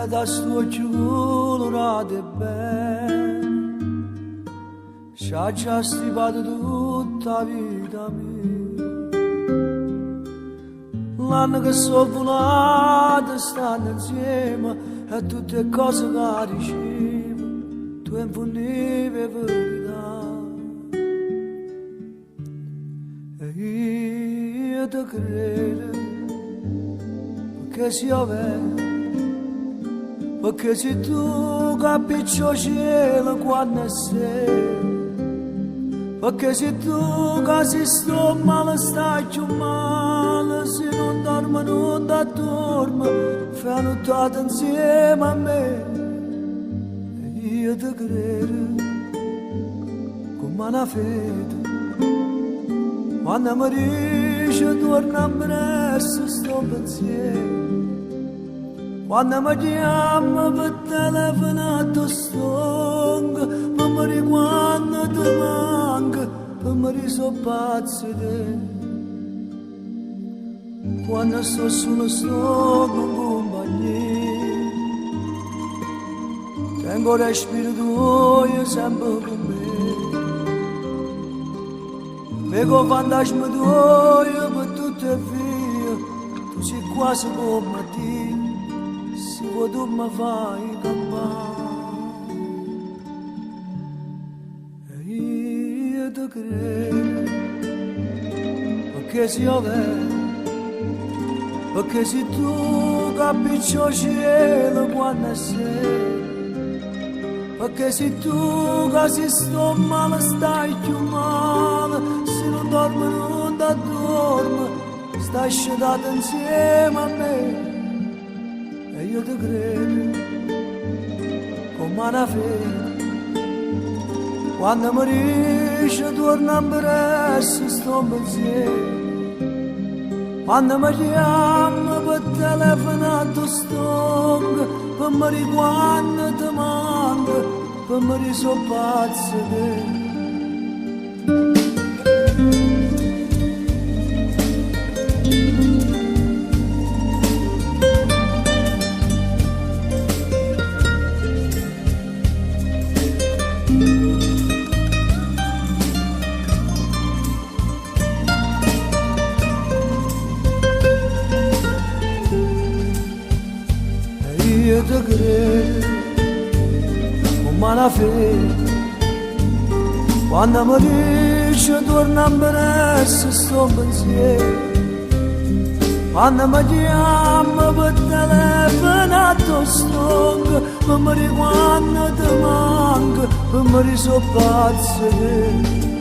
da sto colorato e bene, ci ha già stipato tutta la vita mia. L'anno che sono volato stanno insieme a tutte le cose che ricevo, tu infondevi verità. E io ti credo, perché si vede, perché se tu capisci il cielo quando è sera, perché se tu che si sto male stai più male, se non dormo non ti dormo, fai nottata insieme a me. E io ti credo come una fede, quando mi dice torna a presto sto pensiero, quando mi chiama per telefonato stongo, per morire quando ti manca, per morire so pazzo di te. Quando sto solo sto con compagnia, tengo respiro tuo sempre con me. Vedo fantasma tuo per tutte vie, tu sei quasi come te. Se tu mi fai campare, e io ti credo, perché si vede, perché se tu capisci il cielo quando è sera, perché se tu che si sto male stai più male, se non dormo non ti dormo, stai scedato insieme a me. E io ti credo come una fede, quando mi dice torna a presto sto pensiero, quando mi chiama per telefonato stongo, per morire quando ti manca, per morire so pazzo di te. Io ti credo come una fede, quando mi dice torna a presto sto pensiero, quando mi chiama per telefonato stongo, per morire quando ti manca, per morire so pazzo di te.